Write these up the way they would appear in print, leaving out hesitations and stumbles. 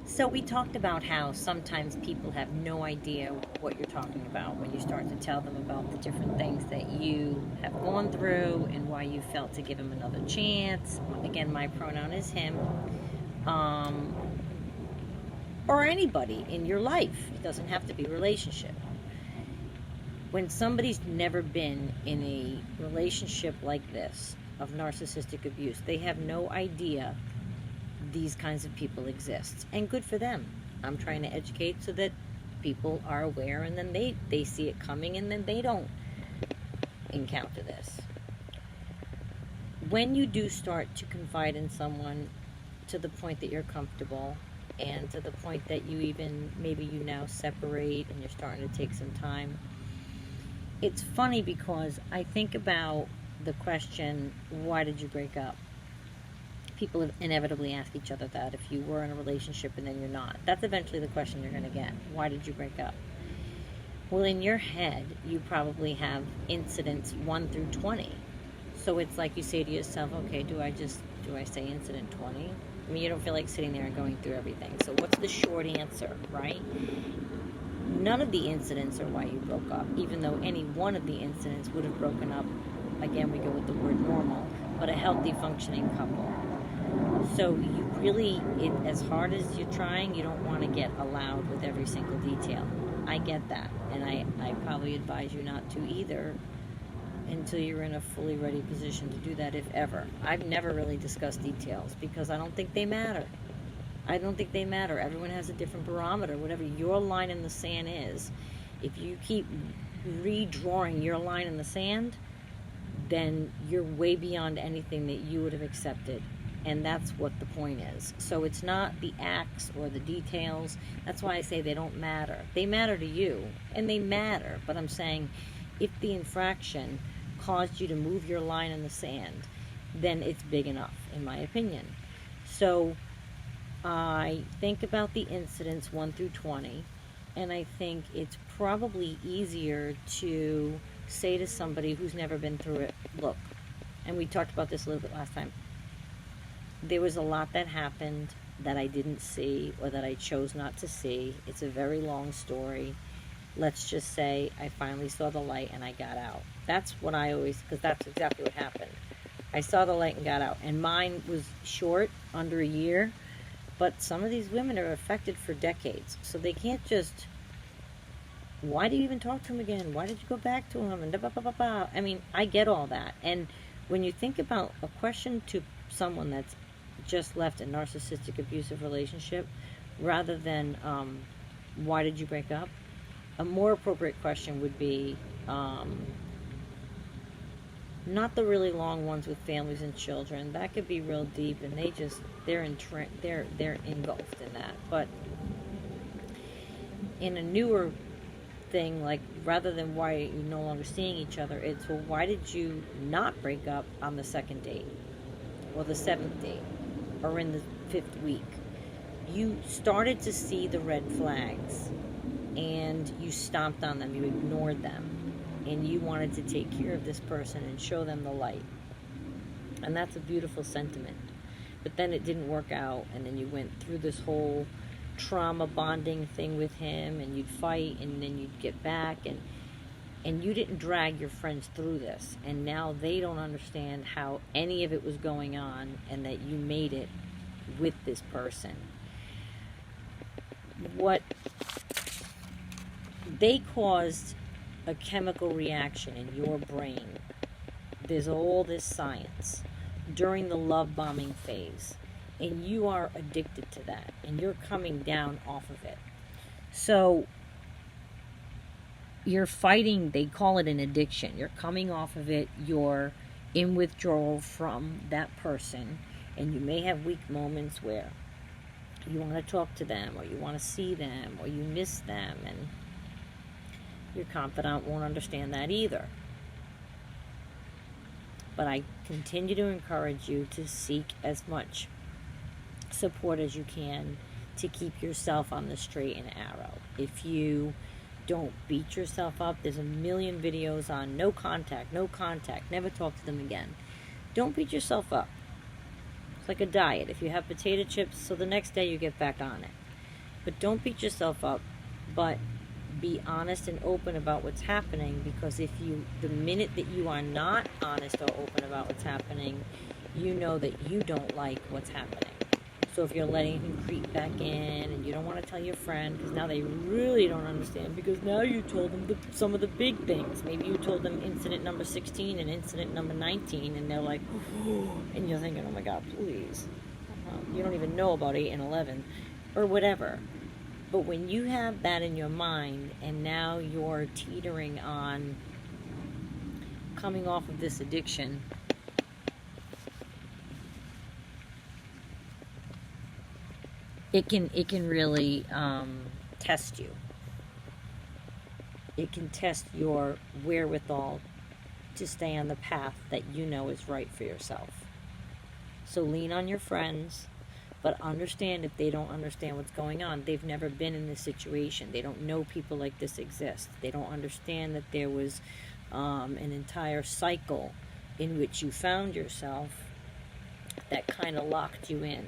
So we talked about how sometimes people have no idea what you're talking about when you start to tell them about the different things that you have gone through and why you felt to give him another chance. Again, my pronoun is him. Um, or anybody in your life. It doesn't have to be a relationship. When somebody's never been in a relationship like this of narcissistic abuse, they have no idea these kinds of people exist, and good for them. I'm trying to educate so that people are aware, and then they see it coming, and then they don't encounter this. When you do start to confide in someone to the point that you're comfortable, and to the point that you even, maybe you now separate and you're starting to take some time, it's funny because I think about the question, why did you break up? People inevitably ask each other that if you were in a relationship and then you're not. That's eventually the question you're going to get. Why did you break up? Well, in your head, you probably have incidents 1 through 20. So it's like you say to yourself, okay, do I say incident 20? I mean, you don't feel like sitting there and going through everything. So what's the short answer, right? None of the incidents are why you broke up, even though any one of the incidents would have broken up, again, we go with the word normal, but a healthy, functioning couple. So you really, as hard as you're trying, you don't want to get allowed with every single detail. I get that, and I probably advise you not to either until you're in a fully ready position to do that, if ever. I've never really discussed details because I don't think they matter. Everyone has a different barometer. Whatever your line in the sand is, if you keep redrawing your line in the sand, then you're way beyond anything that you would have accepted. And that's what the point is. So it's not the acts or the details. That's why I say they don't matter. They matter to you, and they matter. But I'm saying if the infraction caused you to move your line in the sand, then it's big enough, in my opinion. So I think about the incidents 1 through 20, and I think it's probably easier to say to somebody who's never been through it, look, and we talked about this a little bit last time, there was a lot that happened that I didn't see or that I chose not to see. It's a very long story. Let's just say I finally saw the light and I got out. That's what I always, because that's exactly what happened. I saw the light and got out. And mine was short, under a year. But some of these women are affected for decades. So they can't just, why do you even talk to him again? Why did you go back to him? And blah, blah, blah, blah. I mean, I get all that. And when you think about a question to someone that's just left a narcissistic abusive relationship, rather than why did you break up, a more appropriate question would be not the really long ones with families and children. That could be real deep, and they're engulfed in that. But in a newer thing, like rather than why you're no longer seeing each other, it's, well, why did you not break up on the 2nd date or the 7th date or in the 5th week? You started to see the red flags and you stomped on them, you ignored them, and you wanted to take care of this person and show them the light. And that's a beautiful sentiment. But then it didn't work out, and then you went through this whole trauma bonding thing with him, and you'd fight, and then you'd get back, and you didn't drag your friends through this, and now they don't understand how any of it was going on and that you made it with this person. What they caused a chemical reaction in your brain. There's all this science during the love bombing phase, and you are addicted to that, and you're coming down off of it. So you're fighting, they call it an addiction. You're coming off of it, you're in withdrawal from that person, and you may have weak moments where you want to talk to them, or you want to see them, or you miss them, and your confidant won't understand that either. But I continue to encourage you to seek as much support as you can to keep yourself on the straight and narrow. If you don't beat yourself up, there's a million videos on no contact, never talk to them again. Don't beat yourself up. It's like a diet. If you have potato chips, so the next day you get back on it. But don't beat yourself up, but be honest and open about what's happening, because the minute that you are not honest or open about what's happening, you know that you don't like what's happening. So if you're letting him creep back in and you don't want to tell your friend, because now they really don't understand, because now you told them some of the big things. Maybe you told them incident number 16 and incident number 19, and they're like, oh, and you're thinking, oh my God, please. You don't even know about 8 and 11 or whatever. But when you have that in your mind, and now you're teetering on coming off of this addiction, it can really test you. It can test your wherewithal to stay on the path that you know is right for yourself. So lean on your friends, but understand if they don't understand what's going on. They've never been in this situation. They don't know people like this exist. They don't understand that there was an entire cycle in which you found yourself that kind of locked you in.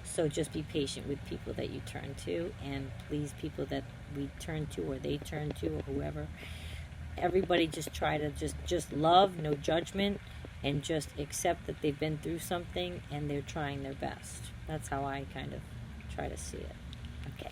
So just be patient with people that you turn to, and please, people that we turn to or they turn to or whoever, everybody just try to just love, no judgment, and just accept that they've been through something and they're trying their best. That's how I kind of try to see it. Okay.